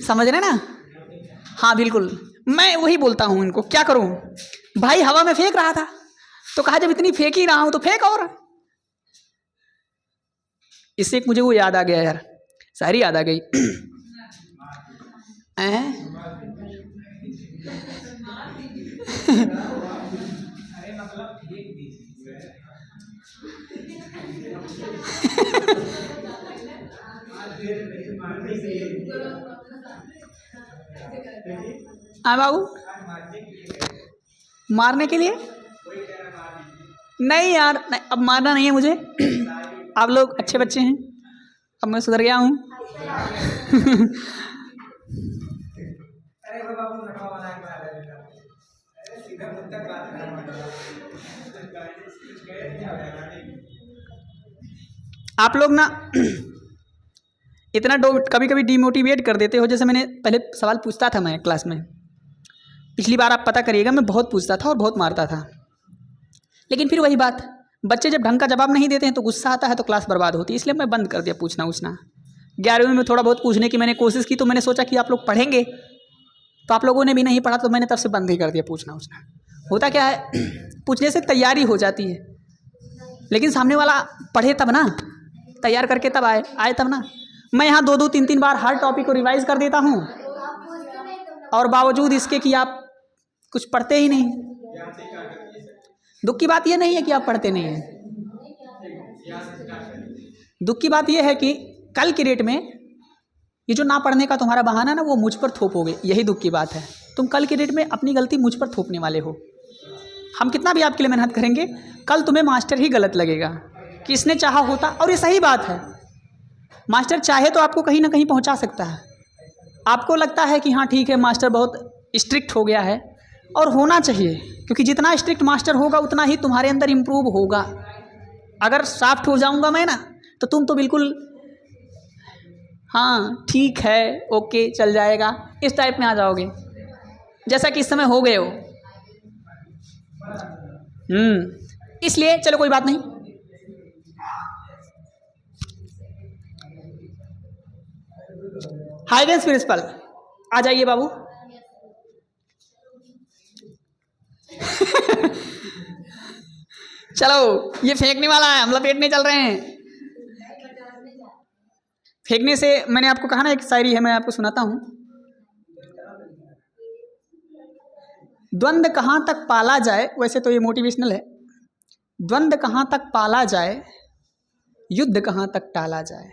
समझ रहे ना? हाँ बिल्कुल, मैं वही बोलता हूँ इनको, क्या करूँ भाई, हवा में फेंक रहा था तो कहा जब इतनी फेंक ही रहा हूं तो फेंक। और इससे एक मुझे वो याद आ गया यार, सारी याद आ गई। हाँ बाबू, मारने के लिए नहीं यार, नहीं, अब मारना नहीं है मुझे। आप लोग अच्छे बच्चे हैं, अब मैं सुधर गया हूँ। आप लोग ना इतना कभी कभी डिमोटिवेट कर देते हो। जैसे मैंने पहले सवाल पूछता था मैं क्लास में, पिछली बार आप पता करिएगा, मैं बहुत पूछता था और बहुत मारता था, लेकिन फिर वही बात, बच्चे जब ढंग का जवाब नहीं देते हैं तो गुस्सा आता है, तो क्लास बर्बाद होती है, इसलिए मैं बंद कर दिया पूछना उछना। 11वीं में थोड़ा बहुत पूछने की मैंने कोशिश की, तो मैंने सोचा कि आप लोग पढ़ेंगे, तो आप लोगों ने भी नहीं पढ़ा, तो मैंने तब से बंद ही कर दिया पूछना उछना। होता क्या है, पूछने से तैयारी हो जाती है, लेकिन सामने वाला पढ़े तब ना, तैयार करके तब आए तब ना। मैं यहाँ 2-2 3-3 बार हर टॉपिक को रिवाइज कर देता हूँ, और बावजूद इसके कि आप कुछ पढ़ते ही नहीं। दुख की बात यह नहीं है कि आप पढ़ते नहीं हैं, दुख की बात यह है कि कल की डेट में ये जो ना पढ़ने का तुम्हारा बहाना ना, वो मुझ पर थोपोगे, यही दुख की बात है। तुम कल की डेट में अपनी गलती मुझ पर थोपने वाले हो। हम कितना भी आपके लिए मेहनत करेंगे, कल तुम्हें मास्टर ही गलत लगेगा कि इसने चाहा होता। और ये सही बात है, मास्टर चाहे तो आपको कहीं ना कहीं पहुंचा सकता है। आपको लगता है कि हाँ ठीक है, मास्टर बहुत स्ट्रिक्ट हो गया है, और होना चाहिए, क्योंकि जितना स्ट्रिक्ट मास्टर होगा उतना ही तुम्हारे अंदर इम्प्रूव होगा। अगर सॉफ्ट हो जाऊंगा मैं ना, तो तुम तो बिल्कुल हाँ ठीक है, ओके चल जाएगा, इस टाइप में आ जाओगे, जैसा कि इस समय हो गए हो। इसलिए चलो कोई बात नहीं, हाइगेंस प्रिंसिपल आ जाइए बाबू। चलो, ये फेंकने वाला है, हम लपेटने चल रहे हैं। फेंकने से मैंने आपको कहा ना, एक शायरी है, मैं आपको सुनाता हूँ। द्वंद्व कहाँ तक पाला जाए, वैसे तो ये मोटिवेशनल है। द्वंद्व कहाँ तक पाला जाए, युद्ध कहाँ तक टाला जाए।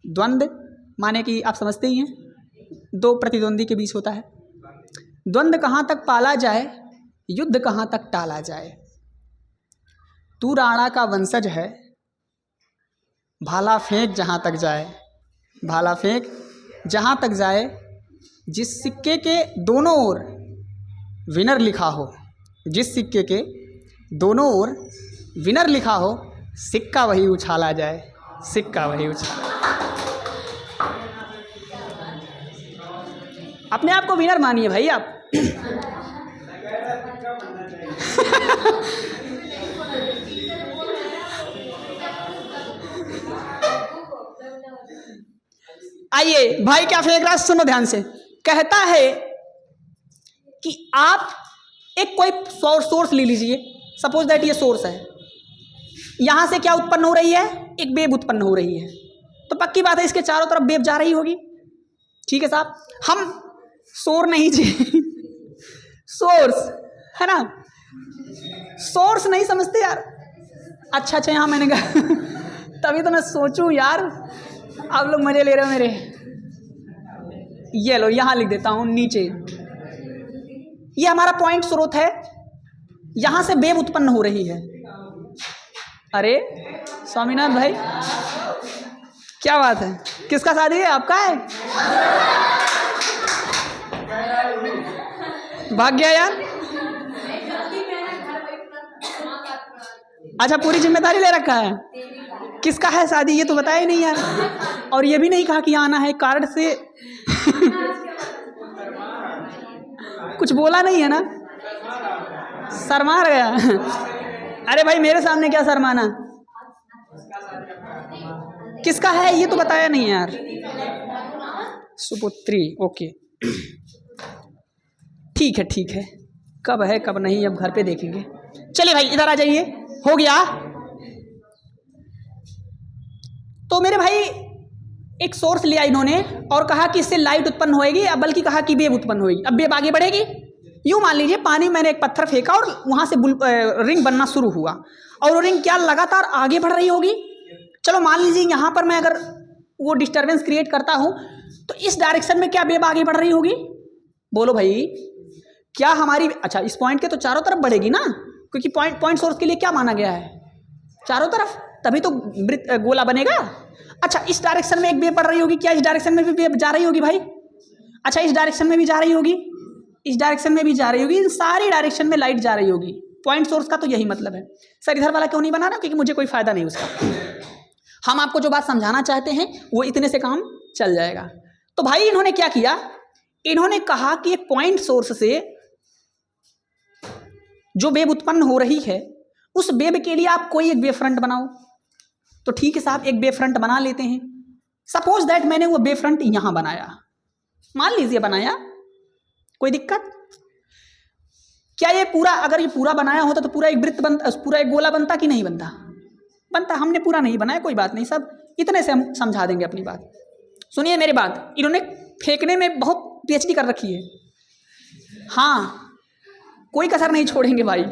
द्वंद्व माने कि आप समझते ही हैं, दो प्रतिद्वंदी के बीच होता है। द्वंद्व कहाँ तक पाला जाए, युद्ध कहाँ तक टाला जाए। तू राणा का वंशज है, भाला फेंक जहाँ तक जाए, भाला फेंक जहाँ तक जाए। जिस सिक्के के दोनों ओर विनर लिखा हो, जिस सिक्के के दोनों ओर विनर लिखा हो, सिक्का वही उछाला जाए, सिक्का वही उछाला। अपने आप को विनर मानिए भाई आप। आइए भाई क्या फेंक रहा है, सुनो ध्यान से। कहता है कि आप एक कोई सोर्स ले लीजिए, सपोज दैट ये सोर्स है, यहां से क्या उत्पन्न हो रही है, एक वेव उत्पन्न हो रही है, तो पक्की बात है इसके चारों तरफ वेव जा रही होगी। ठीक है साहब, हम शोर नहीं चाहिए, सोर्स है ना, सोर्स नहीं समझते यार। अच्छा यहाँ मैंने कहा तभी तो मैं सोचूं यार, आप लोग मजे ले रहे हो मेरे। ये लो, यहां लिख देता हूं नीचे, ये हमारा पॉइंट स्रोत है, यहां से वेव उत्पन्न हो रही है। अरे स्वामीनाथ भाई, क्या बात है, किसका शादी है, आपका है? भाग गया यार। अच्छा, पूरी जिम्मेदारी ले रखा है। किसका है शादी, ये तो बताया ही नहीं यार। और ये भी नहीं कहा कि आना है कार्ड से। कुछ बोला नहीं है ना, शर्मा गया। अरे भाई मेरे सामने क्या शर्माना, किसका है ये तो बताया नहीं यार। सुपुत्री, ओके ठीक है ठीक है, कब है कब नहीं अब घर पे देखेंगे। चलिए भाई इधर आ जाइए, हो गया। तो मेरे भाई एक सोर्स लिया इन्होंने और कहा कि इससे लाइट उत्पन्न होएगी, अब बल्कि कहा कि वेव उत्पन्न होएगी। अब वेव आगे बढ़ेगी। यूं मान लीजिए पानी, मैंने एक पत्थर फेंका और वहां से रिंग बनना शुरू हुआ और वो रिंग क्या लगातार आगे बढ़ रही होगी। चलो मान लीजिए यहाँ पर मैं अगर वो डिस्टर्बेंस क्रिएट करता हूँ तो इस डायरेक्शन में क्या वेव आगे बढ़ रही होगी, बोलो भाई क्या हमारी। अच्छा इस पॉइंट के तो चारों तरफ बढ़ेगी ना, क्योंकि पॉइंट सोर्स के लिए क्या माना गया है, चारों तरफ, तभी तो गोला बनेगा। अच्छा इस डायरेक्शन में एक वेव बढ़ रही होगी, क्या इस डायरेक्शन में भी वेव जा रही होगी भाई? अच्छा इस डायरेक्शन में भी जा रही होगी, इस डायरेक्शन में भी जा रही होगी, इन सारी डायरेक्शन में लाइट जा रही होगी। पॉइंट सोर्स का तो यही मतलब है। सर इधर वाला क्यों नहीं बना रहा, क्योंकि मुझे कोई फायदा नहीं उसका। हम आपको जो बात समझाना चाहते हैं वो इतने से काम चल जाएगा। तो भाई इन्होंने क्या किया, इन्होंने कहा कि एक पॉइंट सोर्स से जो वेव उत्पन्न हो रही है उस वेव के लिए आप कोई एक वेव फ्रंट बनाओ। तो ठीक है साहब, एक वेव फ्रंट बना लेते हैं। सपोज दैट मैंने वो वेव फ्रंट यहां बनाया, मान लीजिए बनाया, कोई दिक्कत क्या? ये पूरा, अगर ये पूरा बनाया होता तो पूरा एक वृत्त बनता, पूरा एक गोला बनता कि नहीं बनता? बनता। हमने पूरा नहीं बनाया, कोई बात नहीं, सब इतने से हम समझा देंगे अपनी बात। सुनिए मेरी बात, इन्होंने फेंकने में बहुत पीएचडी कर रखी है। हाँ कोई कसर नहीं छोड़ेंगे भाई।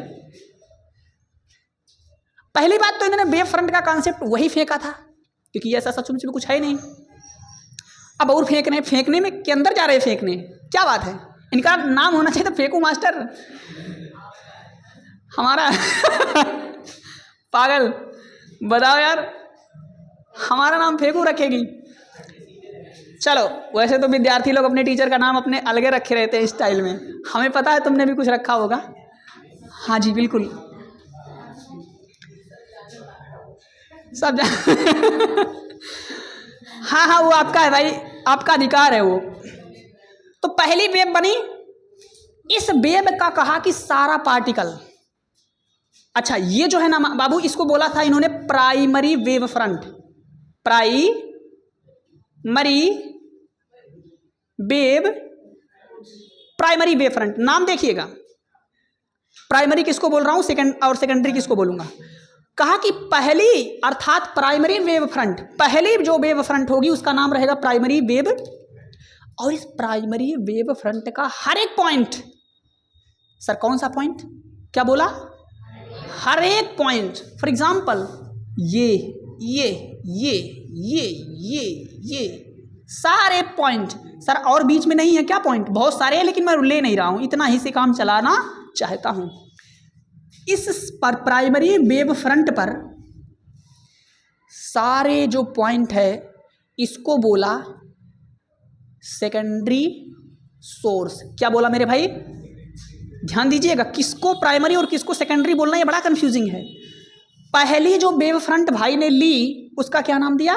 पहली बात तो इन्होंने वेव फ्रंट का कॉन्सेप्ट वही फेंका था, क्योंकि ऐसा सचमुच में कुछ है नहीं। अब और फेंकने में के अंदर जा रहे फेंकने, क्या बात है, इनका नाम होना चाहिए तो फेंकू मास्टर हमारा। पागल, बताओ यार, हमारा नाम फेंकू रखेगी। चलो वैसे तो विद्यार्थी लोग अपने टीचर का नाम अपने अलगे रखे रहते हैं स्टाइल में, हमें पता है तुमने भी कुछ रखा होगा। हाँ जी बिल्कुल, सब हाँ हाँ वो आपका है भाई, आपका अधिकार है वो। तो पहली वेव बनी, इस वेव का कहा कि सारा पार्टिकल, अच्छा ये जो है ना बाबू, इसको बोला था इन्होंने primary wave front. Primary wave front, नाम देखिएगा, प्राइमरी किसको बोल रहा हूं, सेकेंडरी किसको बोलूंगा। कहा कि पहली अर्थात प्राइमरी वेव फ्रंट, पहली जो वेव फ्रंट होगी उसका नाम रहेगा प्राइमरी वेव। और इस प्राइमरी वेव फ्रंट का हर एक पॉइंट, सर कौन सा पॉइंट, क्या बोला, हर एक पॉइंट, फॉर एग्जाम्पल ये सारे पॉइंट, सर और बीच में नहीं है क्या पॉइंट, बहुत सारे हैं लेकिन मैं ले नहीं रहा हूं, इतना ही से काम चलाना चाहता हूं। इस पर प्राइमरी वेव फ्रंट पर सारे जो पॉइंट है इसको बोला सेकेंडरी सोर्स। क्या बोला मेरे भाई, ध्यान दीजिएगा, किसको प्राइमरी और किसको सेकेंडरी बोलना ये बड़ा कंफ्यूजिंग है। पहली जो वेव फ्रंट भाई ने ली उसका क्या नाम दिया,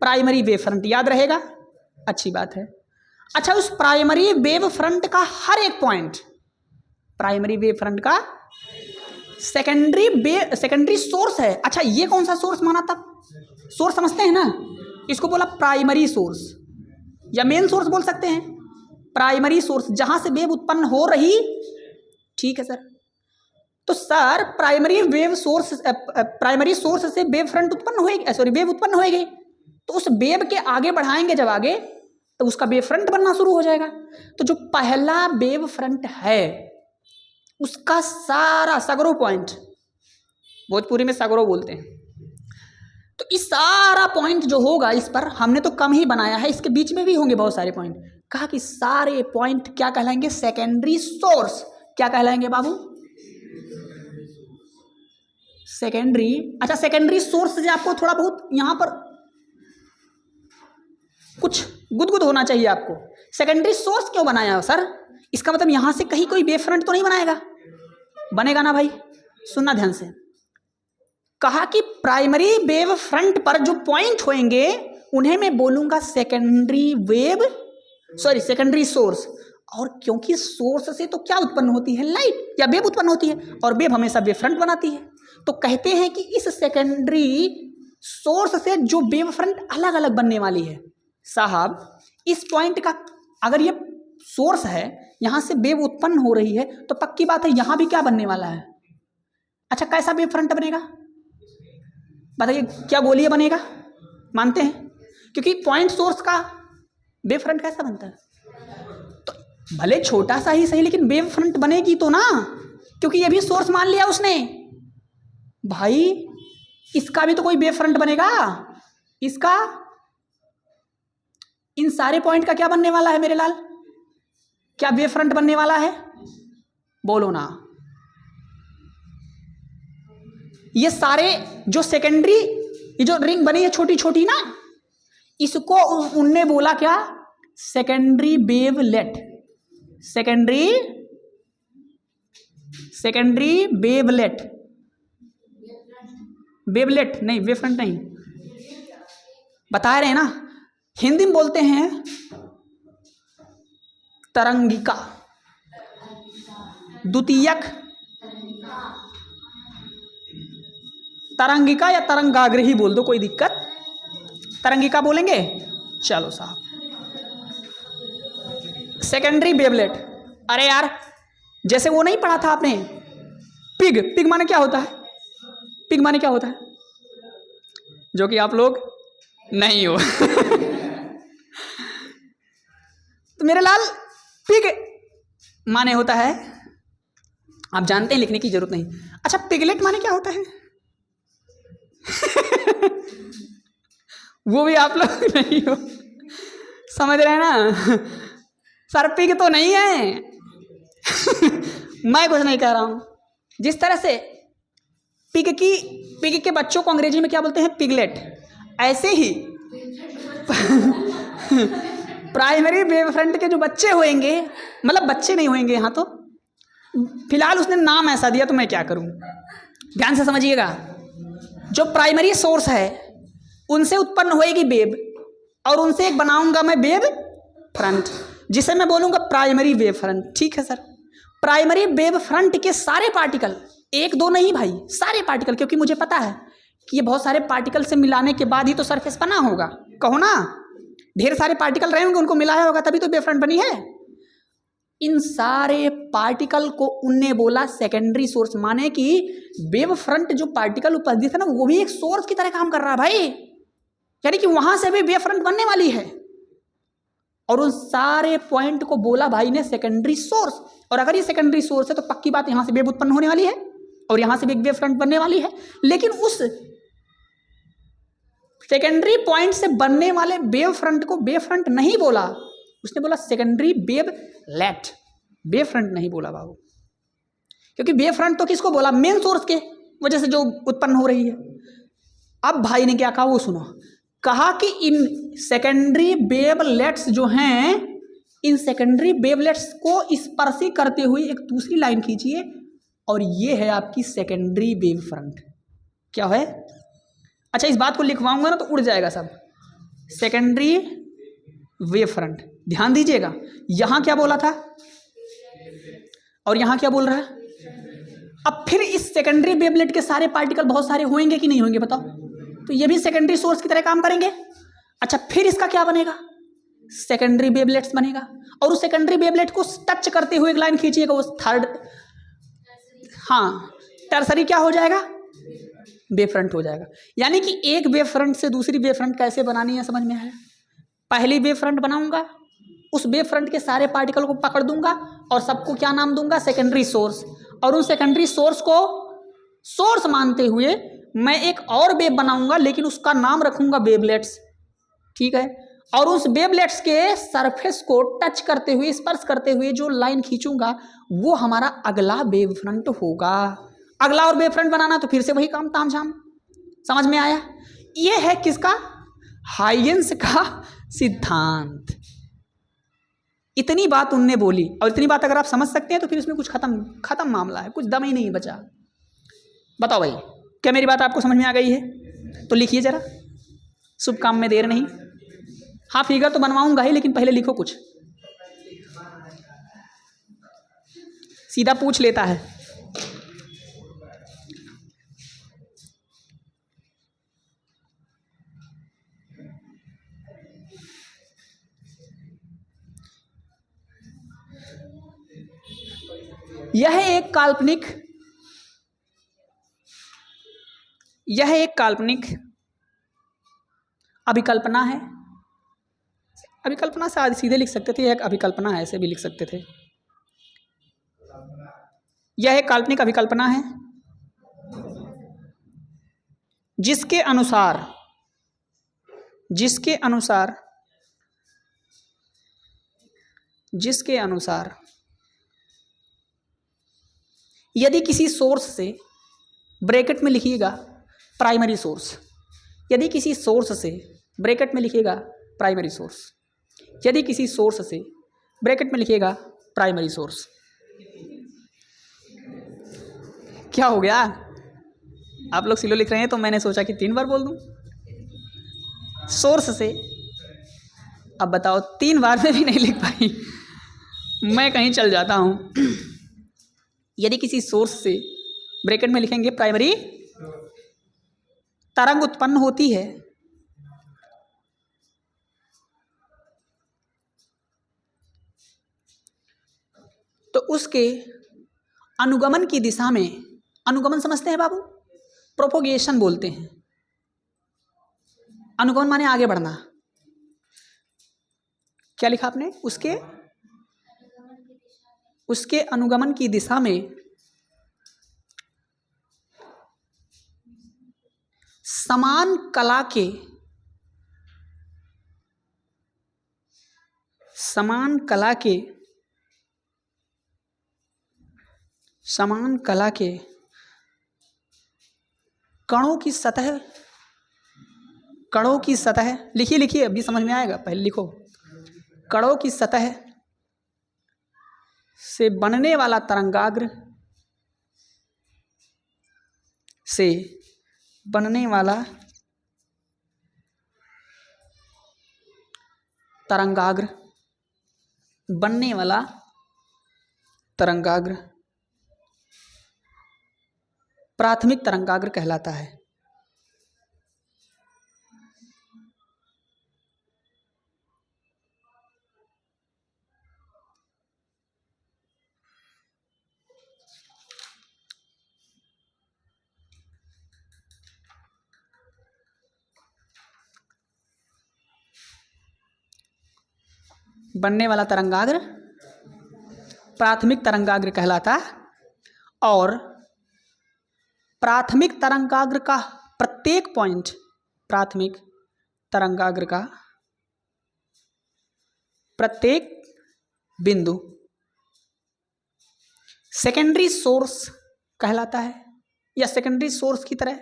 प्राइमरी वेव फ्रंट, याद रहेगा, अच्छी बात है। अच्छा उस प्राइमरी वेव फ्रंट का हर एक पॉइंट, प्राइमरी वेव फ्रंट का सेकेंडरी सोर्स है। अच्छा ये कौन सा सोर्स माना, तब सोर्स समझते हैं ना, इसको बोला प्राइमरी सोर्स या मेन सोर्स बोल सकते हैं। प्राइमरी सोर्स जहां से वेव उत्पन्न हो रही, ठीक है सर। तो सर प्राइमरी सोर्स से वेव फ्रंट उत्पन्न होएगी, सॉरी वेव उत्पन्न होएगी, तो उस वेव के आगे बढ़ाएंगे जब आगे तो उसका वेव फ्रंट बनना शुरू हो जाएगा। तो जो पहला वेव फ्रंट है उसका सारा सगरो पॉइंट, भोजपुरी में सगरो बोलते हैं, तो इस सारा पॉइंट जो होगा, इस पर हमने तो कम ही बनाया है, इसके बीच में भी होंगे बहुत सारे पॉइंट। कहा कि सारे पॉइंट क्या कहलाएंगे, सेकेंडरी सोर्स। क्या कहलाएंगे बाबू, सेकेंडरी, अच्छा सेकेंडरी सोर्स से आपको थोड़ा बहुत यहाँ पर कुछ गुदगुद होना चाहिए आपको। सेकेंडरी सोर्स क्यों बनाया सर? इसका मतलब यहाँ से कहीं कोई वेव फ्रंट तो नहीं बनाएगा, बनेगा ना भाई? सुनना ध्यान से। कहा कि प्राइमरी वेव फ्रंट पर जो पॉइंट होंगे उन्हें मैं बोलूंगा secondary wave, sorry secondary source. और क्योंकि सोर्स से तो क्या उत्पन्न होती है? लाइट या वेव उत्पन्न होती है, और वेव हमेशा वेव फ्रंट बनाती है। तो कहते हैं कि इस सेकेंडरी सोर्स से जो वेव फ्रंट अलग अलग बनने वाली है साहब, इस पॉइंट का अगर ये सोर्स है, यहां से वेव उत्पन्न हो रही है, तो पक्की बात है यहां भी क्या बनने वाला है? अच्छा कैसा वेव फ्रंट बनेगा बताइए? क्या गोलीय बनेगा? मानते हैं? क्योंकि पॉइंट सोर्स का वेव फ्रंट कैसा बनता है? तो भले छोटा सा ही सही, लेकिन वेव फ्रंट बनेगी तो ना, क्योंकि ये भी सोर्स मान लिया उसने। भाई इसका भी तो कोई वेव फ्रंट बनेगा। इसका, इन सारे पॉइंट का क्या बनने वाला है मेरे लाल? क्या वेव फ्रंट बनने वाला है? बोलो ना। ये सारे जो सेकेंडरी, ये जो रिंग बनी है छोटी छोटी ना, इसको उनने बोला क्या? Secondary wavelet. Secondary wavelet, wavelet नहीं, वेव फ्रंट नहीं, बता रहे हैं ना। हिंदी में बोलते हैं तरंगिका, द्वितीयक तरंगिका या तरंगाग्रही बोल दो, कोई दिक्कत। तरंगिका बोलेंगे, चलो साहब। सेकेंडरी वेवलेट, अरे यार जैसे वो नहीं पढ़ा था आपने, पिग। पिग माने क्या होता है? पिग माने क्या होता है? जो कि आप लोग नहीं हो तो मेरे लाल पिग माने होता है, आप जानते हैं, लिखने की जरूरत नहीं। अच्छा पिगलेट माने क्या होता है? वो भी आप लोग नहीं हो, समझ रहे हैं ना? सर पिग तो नहीं है मैं कुछ नहीं कह रहा हूं। जिस तरह से पिग के बच्चों को अंग्रेजी में क्या बोलते हैं? पिगलेट। ऐसे ही प्राइमरी वेव फ्रंट के जो बच्चे होंगे, मतलब बच्चे नहीं होंगे यहाँ, तो फिलहाल उसने नाम ऐसा दिया तो मैं क्या करूं। ध्यान से समझिएगा। जो प्राइमरी सोर्स है उनसे उत्पन्न होएगी वेव, और उनसे एक बनाऊंगा मैं वेव फ्रंट, जिसे मैं बोलूंगा प्राइमरी वेव फ्रंट। ठीक है सर। प्राइमरी वेव फ्रंट के सारे पार्टिकल, एक दो नहीं भाई, सारे पार्टिकल, क्योंकि मुझे पता है कि ये बहुत सारे पार्टिकल से मिलाने के बाद ही तो सरफेस बना होगा। कहो ना, ढेर सारे पार्टिकल रहे होंगे, उनको मिलाया होगा तभी तो वेव फ्रंट बनी है। इन सारे पार्टिकल को उनने बोला सेकेंडरी सोर्स, माने कि वेव फ्रंट जो पार्टिकल उपस्थित है ना, वो भी एक सोर्स की तरह काम कर रहा है भाई, यानी कि वहां से भी वेव फ्रंट बनने वाली है। और उन सारे पॉइंट को बोला भाई ने सेकेंडरी सोर्स। और अगर ये सेकेंडरी सोर्स है तो पक्की बात यहां से वेव उत्पन्न होने वाली है और यहां से भी एक वेव फ्रंट बनने वाली है। लेकिन उस सेकेंडरी पॉइंट से बनने वाले वेव फ्रंट को वेव फ्रंट नहीं बोला, उसने बोला secondary wavelet. Wave front नहीं बोला बाबू, क्योंकि वेव फ्रंट तो किसको बोला? मेन सोर्स के वजह से जो उत्पन्न हो रही है। अब भाई ने क्या कहा वो सुनो। कहा कि इन सेकेंडरी वेवलेट्स जो हैं, इन सेकेंडरी वेवलेट्स को स्पर्शी करते हुए एक दूसरी लाइन खींचिए, और ये है आपकी सेकेंडरी वेव फ्रंट। क्या है? अच्छा इस बात को लिखवाऊंगा ना तो उड़ जाएगा सब। सेकेंडरी वेव फ्रंट, ध्यान दीजिएगा। यहां क्या बोला था और यहां क्या बोल रहा है? अब फिर इस सेकेंडरी वेवलेट के सारे पार्टिकल बहुत सारे होंगे कि नहीं होंगे बताओ? तो ये भी सेकेंडरी सोर्स की तरह काम करेंगे। अच्छा फिर इसका क्या बनेगा? सेकेंडरी वेवलेट्स बनेगा, और उस सेकेंडरी वेवलेट को टच करते हुए एक लाइन खींचिएगा, उस थर्ड, हाँ टर्सरी क्या हो जाएगा? वेव फ्रंट हो जाएगा। यानी कि एक वेव फ्रंट से दूसरी वेव फ्रंट कैसे बनानी है, समझ में आया? पहली वेव फ्रंट बनाऊंगा, उस वेव फ्रंट के सारे पार्टिकल को पकड़ दूंगा और सबको क्या नाम दूंगा? Secondary source. और उन सेकेंडरी सोर्स को सोर्स मानते हुए मैं एक और वेव बनाऊंगा, लेकिन उसका नाम रखूंगा वेवलेट्स। ठीक है। और उस वेवलेट्स के सरफेस को टच करते हुए, स्पर्श करते हुए जो लाइन खींचूंगा वो हमारा अगला वेव फ्रंट होगा। अगला और वेव फ्रंट बनाना तो फिर से वही काम तामझाम। समझ में आया? ये है किसका? हाइगेंस का सिद्धांत। इतनी बात उनने बोली, और इतनी बात अगर आप समझ सकते हैं तो फिर इसमें कुछ खत्म मामला है, कुछ दम ही नहीं बचा। बताओ भाई, क्या मेरी बात आपको समझ में आ गई है? तो लिखिए जरा, शुभ काम में देर नहीं। हाँ, फिगर तो बनवाऊंगा ही, लेकिन पहले लिखो कुछ। सीधा पूछ लेता है। यह एक काल्पनिक अभिकल्पना है। अभिकल्पना से सीधे लिख सकते थे, एक अभिकल्पना है, ऐसे भी लिख सकते थे। यह एक काल्पनिक अभिकल्पना है जिसके अनुसार यदि किसी सोर्स से, ब्रैकेट में लिखिएगा प्राइमरी सोर्स, यदि किसी सोर्स से, ब्रैकेट में लिखिएगा प्राइमरी सोर्स, यदि किसी सोर्स से, ब्रैकेट में लिखिएगा प्राइमरी सोर्स। क्या हो गया? आप लोग सिलो लिख रहे हैं तो मैंने सोचा कि 3 बार बोल दूं। सोर्स से, अब बताओ 3 बार में भी नहीं लिख पाई, मैं कहीं चल जाता हूं। यदि किसी सोर्स से, ब्रैकेट में लिखेंगे प्राइमरी, तरंग उत्पन्न होती है तो उसके अनुगमन की दिशा में, अनुगमन समझते हैं बाबू? प्रोपोगेशन बोलते हैं। अनुगमन माने आगे बढ़ना। क्या लिखा आपने? उसके अनुगमन की दिशा में समान कला के कणों की सतह, लिखिए अभी समझ में आएगा, पहले लिखो। कणों की सतह से बनने वाला तरंगाग्र प्राथमिक तरंगाग्र कहलाता है। बनने वाला तरंगाग्र प्राथमिक तरंगाग्र कहलाता, और प्राथमिक तरंगाग्र का प्रत्येक पॉइंट, प्राथमिक तरंगाग्र का प्रत्येक बिंदु सेकेंडरी सोर्स कहलाता है, या सेकेंडरी सोर्स की तरह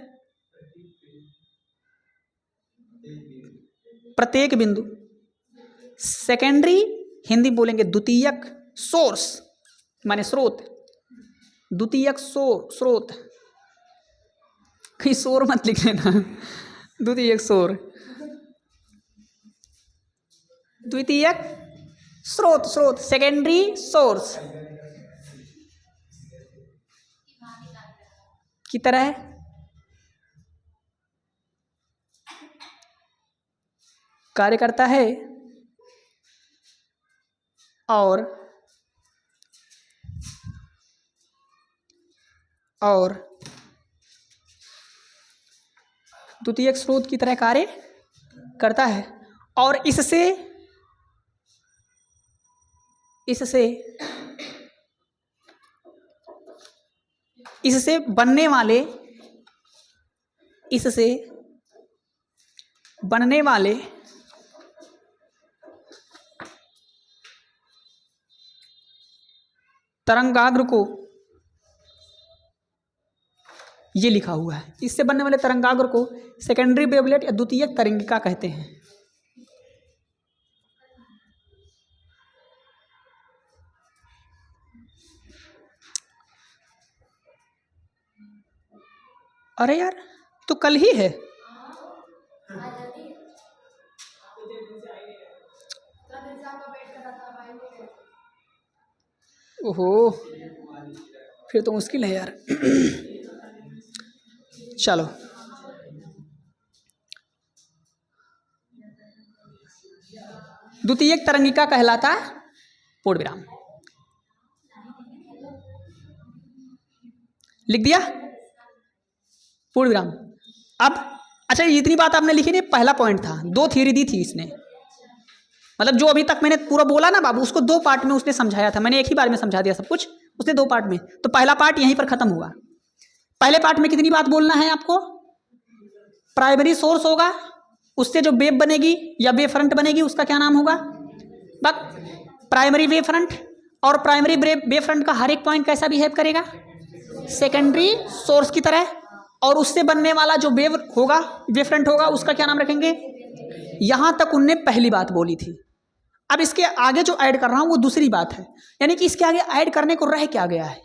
प्रत्येक बिंदु, सेकेंडरी हिंदी बोलेंगे द्वितीयक सोर्स माने स्रोत, द्वितीयक स्रोत, कहीं शोर मत लिख लेना, द्वितीयक स्रोत, सेकेंडरी सोर्स की तरह कार्य करता है, और द्वितीयक स्रोत की तरह कार्य करता है, और इससे बनने वाले तरंगाग्र को ये लिखा हुआ है। इससे बनने वाले तरंगाग्र को सेकेंडरी वेवलेट या द्वितीयक तरंगिका कहते हैं। अरे यार तो कल ही है। ओहो फिर तो मुश्किल है यार। चलो द्वितीयक तरंगिका कहलाता पूर्ण विराम। लिख दिया पूर्ण विराम। अब अच्छा इतनी बात आपने लिखी नहीं, पहला पॉइंट था, 2 थ्योरी दी थी इसने। मतलब जो अभी तक मैंने पूरा बोला ना बाबू, उसको 2 पार्ट में उसने समझाया था। मैंने एक ही बार में समझा दिया सब कुछ, उसने 2 पार्ट में। तो पहला पार्ट यहीं पर खत्म हुआ। पहले पार्ट में कितनी बात बोलना है आपको? प्राइमरी सोर्स होगा, उससे जो वेव बनेगी या वेव फ्रंट बनेगी उसका क्या नाम होगा? बस प्राइमरी वेव फ्रंट। और प्राइमरी वेव फ्रंट का हर एक पॉइंट कैसा बिहेव करेगा? सेकेंडरी सोर्स की तरह। और उससे बनने वाला जो वेव होगा, वेव फ्रंट होगा, उसका क्या नाम रखेंगे? यहां तक उनने पहली बात बोली थी। अब इसके आगे जो ऐड कर रहा हूं वो दूसरी बात है। यानी कि इसके आगे ऐड करने को रह क्या गया है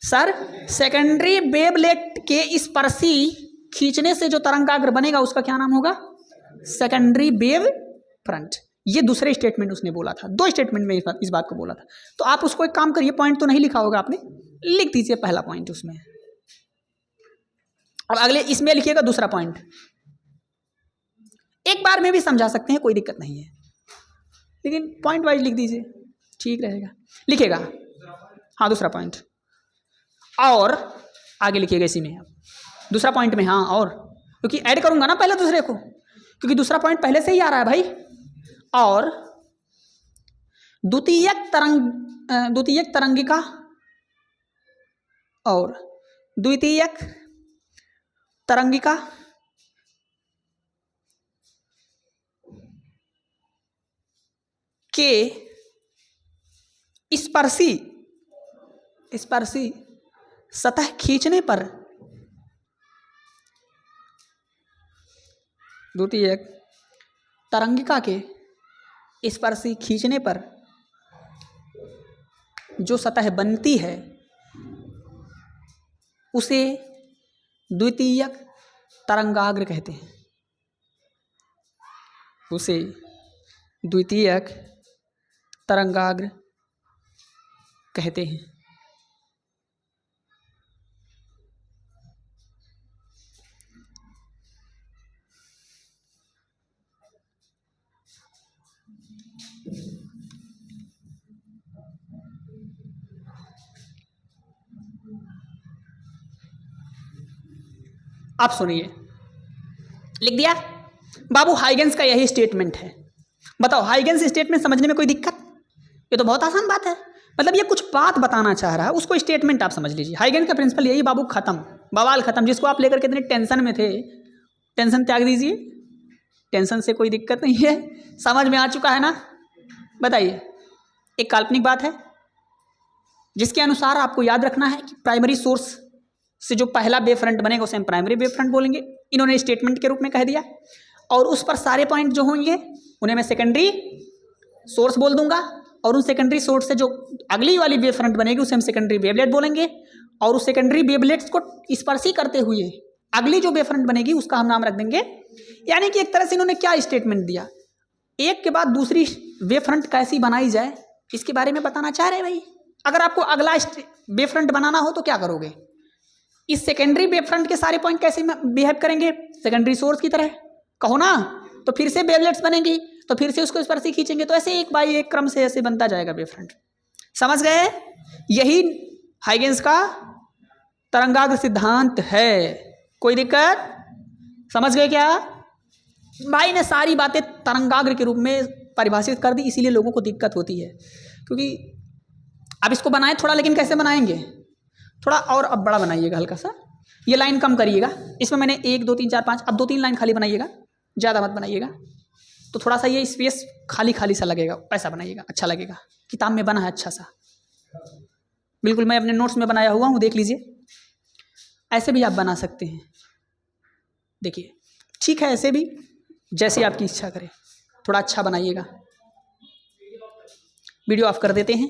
सर? सेकेंडरी वेवलेट के स्पर्शी खींचने से जो तरंगाग्र बनेगा उसका क्या नाम होगा? Secondary wave front. ये दूसरे स्टेटमेंट उसने बोला था। 2 स्टेटमेंट में इस बात को बोला था। तो आप उसको एक काम करिए, पॉइंट तो नहीं लिखा होगा आपने, लिख दीजिए पहला पॉइंट उसमें। अब अगले इसमें लिखिएगा दूसरा पॉइंट। एक बार में भी समझा सकते हैं, कोई दिक्कत नहीं है, लेकिन पॉइंट वाइज लिख दीजिए, ठीक रहेगा। लिखिएगा हाँ दूसरा पॉइंट, और आगे लिखिएगा इसी में आप दूसरा पॉइंट में। हाँ और, क्योंकि ऐड करूंगा ना पहले दूसरे को, क्योंकि दूसरा पॉइंट पहले से ही आ रहा है भाई। और द्वितीयक तरंगिका और द्वितीयक तरंगिका के स्पर्शी सतह खींचने पर, द्वितीयक तरंगिका के स्पर्शी खींचने पर जो सतह बनती है उसे द्वितीयक तरंगाग्र कहते हैं। उसे द्वितीयक तरंगाग्र कहते हैं। आप सुनिए, लिख दिया बाबू। हाइगेंस का यही स्टेटमेंट है। बताओ हाइगेंस स्टेटमेंट समझने में कोई दिक्कत? ये तो बहुत आसान बात है। मतलब ये कुछ बात बताना चाह रहा है, उसको स्टेटमेंट आप समझ लीजिए। हाइगेंस का प्रिंसिपल यही बाबू, खत्म, बवाल खत्म। जिसको आप लेकर के इतने टेंशन में थे, टेंशन त्याग दीजिए, टेंशन से कोई दिक्कत नहीं है, समझ में आ चुका है ना? बताइए, एक काल्पनिक बात है जिसके अनुसार आपको याद रखना है कि प्राइमरी सोर्स से जो पहला वेव फ्रंट बनेगा उसे हम प्राइमरी वेव फ्रंट बोलेंगे। इन्होंने स्टेटमेंट के रूप में कह दिया, और उस पर सारे पॉइंट जो होंगे उन्हें मैं सेकेंडरी सोर्स बोल दूंगा, और उस सेकेंडरी सोर्स से जो अगली वाली वेव फ्रंट बनेगी उसे हम सेकेंडरी वेवलेट बोलेंगे, और उस सेकेंडरी वेवलेट्स को स्पर्शी करते हुए अगली जो वेव फ्रंट बनेगी उसका हम नाम रख देंगे। यानी कि एक तरह से इन्होंने क्या स्टेटमेंट दिया, एक के बाद दूसरी वेव फ्रंट कैसी बनाई जाए इसके बारे में बताना चाह रहे हैं भाई। अगर आपको अगला वेव फ्रंट बनाना हो तो क्या करोगे? इस सेकेंडरी वेव फ्रंट के सारे पॉइंट कैसे बिहेव करेंगे? सेकेंडरी सोर्स की तरह, कहो ना। तो फिर से वेवलेट्स बनेंगी, तो फिर से उसको स्पर्शी खींचेंगे, तो ऐसे एक बाई एक क्रम से ऐसे बनता जाएगा वेव फ्रंट। समझ गए? यही हाइगेंस का तरंगाग्र सिद्धांत है। कोई दिक्कत? समझ गए क्या? भाई ने सारी बातें तरंगाग्र के रूप में परिभाषित कर दी, इसीलिए लोगों को दिक्कत होती है। क्योंकि अब इसको बनाएं थोड़ा, लेकिन कैसे बनाएंगे? थोड़ा और अब बड़ा बनाइएगा, हल्का सा ये लाइन कम करिएगा। इसमें मैंने 1 2 3 4 5, अब 2 3 लाइन खाली बनाइएगा, ज़्यादा मत बनाइएगा। तो थोड़ा सा ये स्पेस खाली खाली सा लगेगा, ऐसा बनाइएगा, अच्छा लगेगा। किताब में बना है अच्छा सा, बिल्कुल मैं अपने नोट्स में बनाया हुआ हूँ, देख लीजिए। ऐसे भी आप बना सकते हैं। देखिए ठीक है, ऐसे भी जैसे आपकी इच्छा करे, थोड़ा अच्छा बनाइएगा। वीडियो ऑफ कर देते हैं।